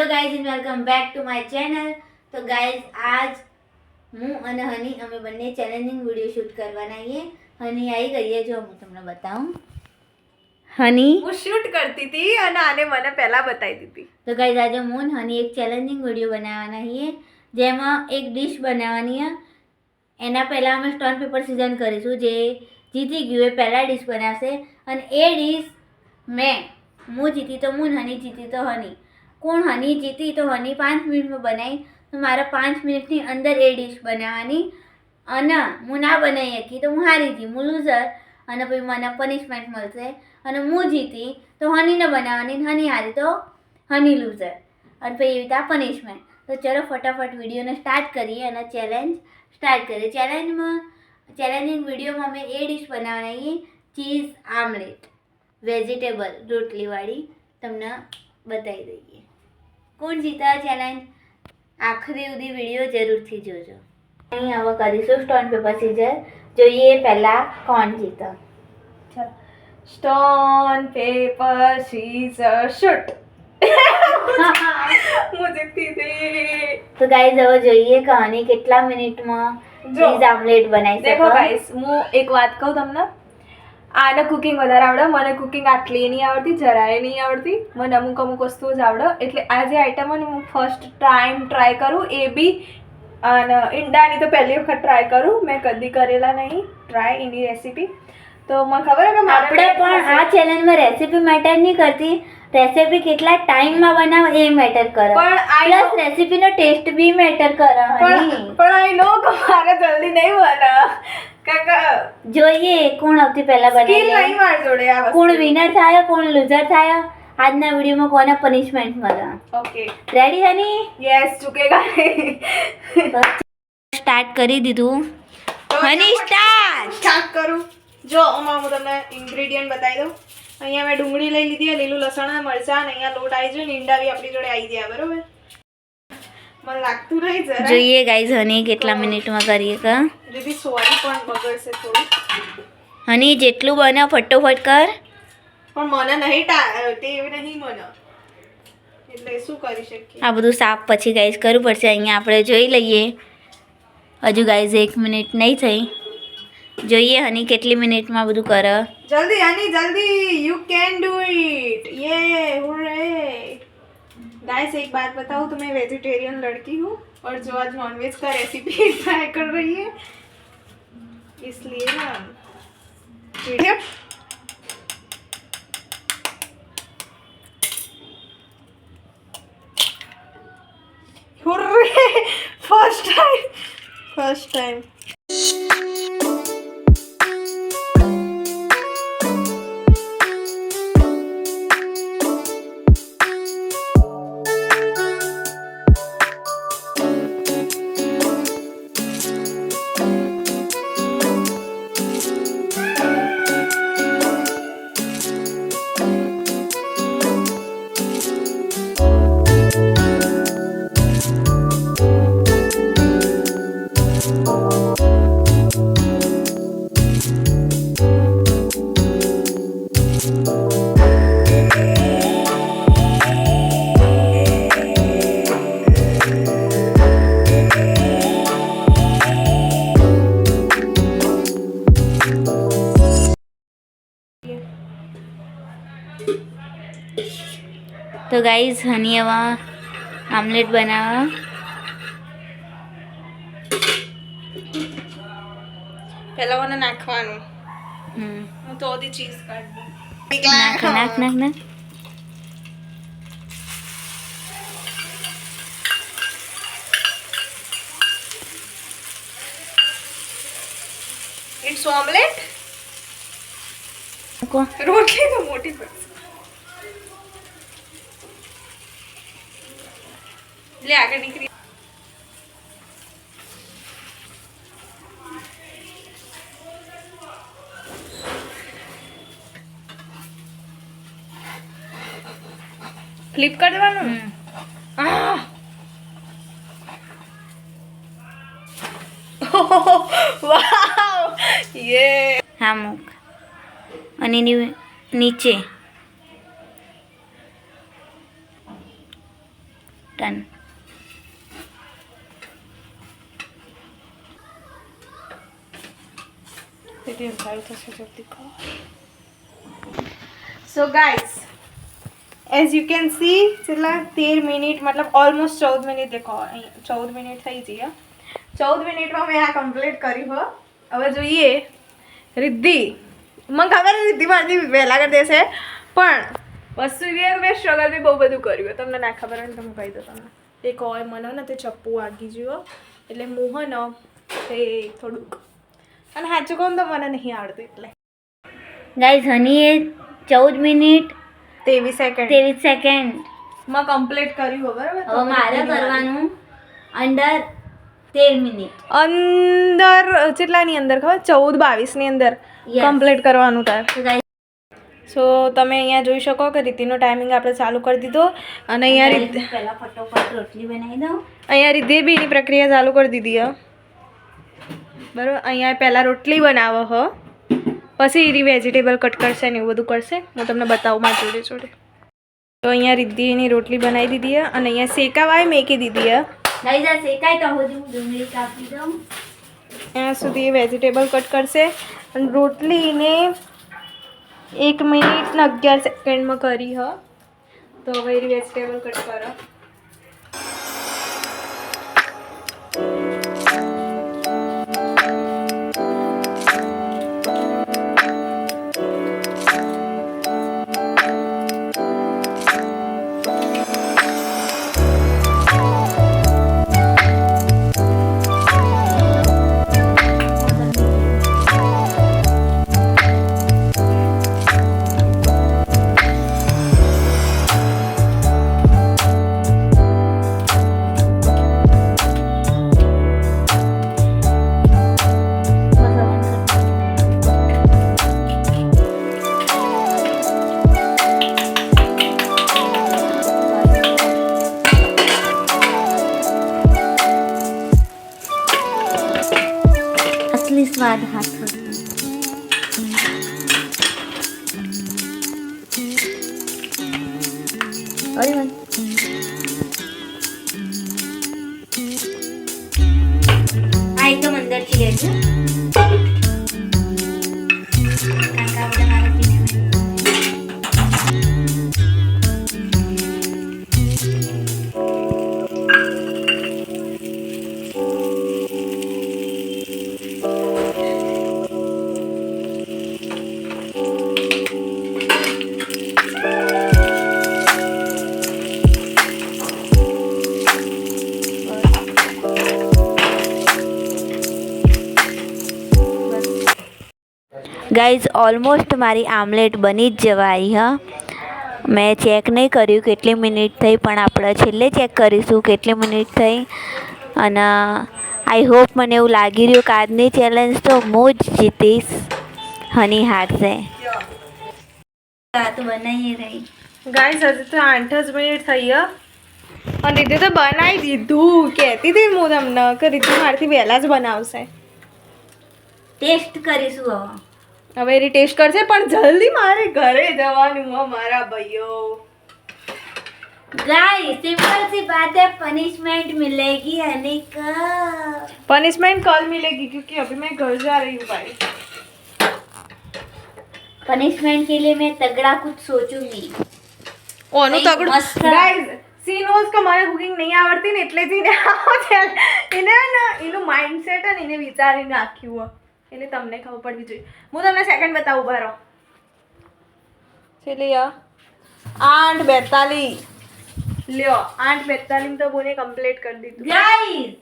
Hello guys and welcome back to my channel. તો guys આજ હું અને હની અમે બંને ચેલેન્જિંગ વિડીયો શૂટ કરવાના છીએ. હની આવી ગઈ છે, જો હું તમને બતાવું. હની હું શૂટ કરતી હતી અને આને મને પહેલા બતાવી દીધી. તો ગાઈઝ આજે હું અને હની એક ચેલેન્જિંગ વિડીયો બનાવવાના છીએ, જેમાં એક ડિશ બનાવવાની છે. એના પહેલાં અમે સ્ટોન પેપર સીઝન કરીશું. જે જીતી ગયું એ પહેલાં ડિશ બનાવશે અને એ ડિશ હું જીતી તો હું, હની જીતી તો હની. કોણ હની જીતી તો હની 5 મિનિટમાં બનાવી, તો મારે 5 મિનિટની અંદર એ ડિશ બનાવવાની. અને હું ના બનાવી શકી તો હું હારી ગઈ, હું લૂઝર. અને પછી મને પનિશમેન્ટ મળશે. અને હું જીતી તો હનીને બનાવવાની, હની હારી તો હની લૂઝર. અને પછી એવી રીતે આ પનિશમેન્ટ. તો ચલો ફટાફટ વિડીયોને સ્ટાર્ટ કરીએ અને ચેલેન્જ સ્ટાર્ટ કરીએ. ચેલેન્જિંગ વિડીયોમાં અમે એ ડિશ બનાવવાની છીએ, ચીઝ આમલેટ વેજીટેબલ રોટલીવાળી. તમને બતાવી દઈએ કોણ જીતા ચેલેન્જ. આખરી સુધી વિડીયો જરૂરથી જોજો. અહીં હવે કરીશું સ્ટોન પેપર સીઝર. જોઈએ પહેલાં કોણ જીતા. Stone paper scissor shoot. હું જીતી હતી. તો ગાઈઝ હવે જોઈએ કે હની કેટલા મિનિટમાં ચીઝ આમલેટ બનાવી શકે. દેખો ગાઈસ, હું એક વાત કહું તમને. આને કુકિંગ વધારે આવડે, મને કુકિંગ આટલી નહીં આવડતી, જરાય નહીં આવડતી. મને અમુક વસ્તુઓ જ આવડે. એટલે આ જે આઈટમ હોય ને હું ફર્સ્ટ ટાઈમ ટ્રાય કરું. એ બી અને ઈંડાની તો પહેલી વખત ટ્રાય કરું. મેં કદી કરેલા નહીં ટ્રાય એની રેસીપી. તો મને ખબર કે આપણે પણ આ ચેલેન્જમાં રેસીપી મેટર નહીં કરતી, રેસીપી કેટલા ટાઈમમાં બનાવે એ મેટર કરે. પ્લસ રેસીપીનો ટેસ્ટ બી મેટર કરે. પણ આઈ નો કે મારે જલ્દી નહીં બને. જોઈએ કોણ સૌથી પહેલા બનાવે, કોણ વિનર થાય, કોણ લૂઝર થાય. આજના વિડીયોમાં કોને પનિશમેન્ટ મળે. ઓકે રેડી હની? યસ, ચૂકેગા. સ્ટાર્ટ કરી દીધું. હની સ્ટાર્ટ કરું. જો આમાં હું તમને ઇન્ગ્રેડિયન્ટ બતાવી દઉં. અહીંયા મેં ડુંગળી લઈ લીધી, લીલું લસણ, મરચાં, અહીંયા લોટ આવી જાય ને ઈંડા બી આપણી જોડે આવી જાય. બરોબર, મને લાગતું નહીં જરા. જોઈએ ગાઈઝ હની કેટલા મિનિટમાં કરીએ કે. દીદી સોરી પણ બગડશે થોડું. હની જેટલું બને ફટોફટ કર. પણ મને નહીં ટેવ નહીં મને, એટલે શું કરી શકીએ. આ બધું સાફ પછી ગાઈઝ કરવું પડશે. અહીંયા આપણે જોઈ લઈએ. હજુ ગાઈઝ 1 મિનિટ નહીં થઈ. જોઈએ હની કેટલી મિનિટમાં બધું કરે. જલ્દી હની જલ્દી, યુ કેન ડू इट. ये हुर्रे. गाइस एक बात बताऊँ तो मैं वेजिटेरियन लड़की हूँ और जो आज नॉनवेज का रेसिपी ट्राई कर रही है, इसलिए ना वीडियो हुर्रे. First time. તો ગાઈઝ હની હવે આમલેટ બનાવવા. પહેલા મને નાખવાનું. હું તો ઓધી ચીઝ કાઢ દઉં. નાખ. It's omelette. રોટલી તો મોટી પડશે. લે આગળ નીકળી. ફ્લિપ કરી દેવાનું. વાવ, યે. હા મૂક. અને નીચે તેથી અંધારું થશે જલ્દી ખાવા. So guys as you can see છેલ્લા 13 મિનિટ મતલબ ઓલમોસ્ટ 14 મિનિટ દેખો અહીં 14 મિનિટ થઈ જઈએ. 14 મિનિટમાં મેં આ કમ્પ્લીટ કર્યું હો. હવે જોઈએ રિદ્ધિ. મને ખબર રિદ્ધિ મારી વહેલા કરી દેશે પણ વસ્તુ એ મેં સ્ટ્રગલ બી બહુ બધું કર્યું. તમને ના ખબર હોય ને તમે કહી દો તમને. એક હોય મને ને તે ચપ્પુ વાગી ગયો એટલે મોહન તે થોડુંક અને સાચું કહું તો મને નહીં આવડતું એટલે. ગાઈઝ હનીએ 14 મિનિટ 23 સેકન્ડ માં કમ્પ્લીટ કર્યું બરાબર. હવે મારે કરવાનું અંડર 13 મિનિટ. અંદર કેટલાની અંદર ખબર 14-22 ની અંદર Yes. કમ્પ્લીટ કરવાનું તાર. તો ગાઈઝ સો તમે અહીંયા જોઈ શકો કે રીતિનો ટાઈમિંગ આપણે ચાલુ કરી દીધો અને અહીંયા પહેલા ફટોફટ રોટલી બનાવી દઉં. અહીંયા રીધે બી એની પ્રક્રિયા ચાલુ કરી દીધી હ બરાબર. અહીંયા પહેલાં રોટલી બનાવો હ પછી એની વેજીટેબલ કટ કરશે ને એવું બધું કરશે. હું તમને બતાવું મારી જોડે જોડે. તો અહીંયા રીદ્ધિ એની રોટલી બનાવી દીધી હ અને અહીંયા શેકાવાય મેકી દીધી હ. ગાઈઝ આ શેકાય તો હું ડુંગળી કાપી દઉં. ત્યાં સુધી વેજીટેબલ કટ કરશે અને રોટલીને 1 મિનિટ ને 11 સેકન્ડમાં કરી હ. તો હવે એની વેજીટેબલ કટ કરો. असली स्वाद हाथ अरे मन આ એકદમ અંદરથી લેજો. કાકા બધા મારા પીને ગાઈઝ ઓલમોસ્ટ મારી આમલેટ બની જ જવા આવી હા. મેં ચેક નહીં કર્યું કેટલી મિનિટ થઈ પણ આપણે છેલ્લે ચેક કરીશું કેટલી મિનિટ થઈ. અને આઈ હોપ મને એવું લાગી રહ્યું કે આજની ચેલેન્જ તો હું જ જીતીશ. હની હારશે. તો બનાવીએ રહી ગાઈસ હજી તો 8 જ મિનિટ થઈ હ અને રીધે તો બનાવી દીધું. કહેતી હતી હું તમને કે રીધે મારાથી વહેલા જ બનાવશે. ટેસ્ટ કરીશું હવે. હવે એની ટેસ્ટ કરશે પણ જલ્દી મારે ઘરે જવાનું હો મારા ભાઈઓ. गाइस सिंपल सी बात है पनिशमेंट मिलेगी अनिक. पनिशमेंट कल मिलेगी क्योंकि अभी मैं घर जा रही हूँ भाई. पनिशमेंट के लिए मैं तगड़ा कुछ सोचूंगी. ઓનું તગડું ગાઈસ સી નોઝ કે મને કુકિંગ નહીં આવડતી ને એટલે જ એને એનું માઇન્ડસેટ અને એને વિચારીને રાખ્યું હોય એટલે તમને ખબર પડવી જોઈએ. હું તમને સેકન્ડ બતાવું ઉભા રહો. છેલ્લી 8:42 લ્યો 8:42 તો બોને કમ્પ્લીટ કરી દીધું. गाइस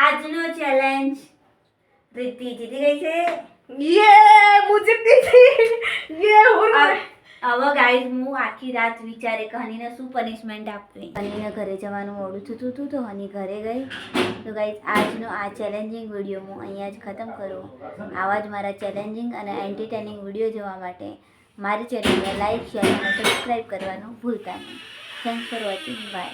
આજનો ચેલેન્જ રીતિ જીતી ગઈ છે. યે હું જીતી ગઈ. યે હું હવે ગાઈસ હું આખી રાત વિચારે કે હનીને શું પનિશમેન્ટ આપવી. હનીને ઘરે જવાનું મોડું થતું હતું તો હની ઘરે ગઈ. તો ગાઈસ આજનો આ ચેલેન્જિંગ વિડીયો હું અહીંયા જ ખતમ કરું. આવા જ મારા ચેલેન્જિંગ અને એન્ટરટેનિંગ વિડીયો જોવા માટે મારી ચેનલને લાઈક શેર અને સબસ્ક્રાઈબ કરવાનું ભૂલતા નહીં. Thanks for watching. બાય.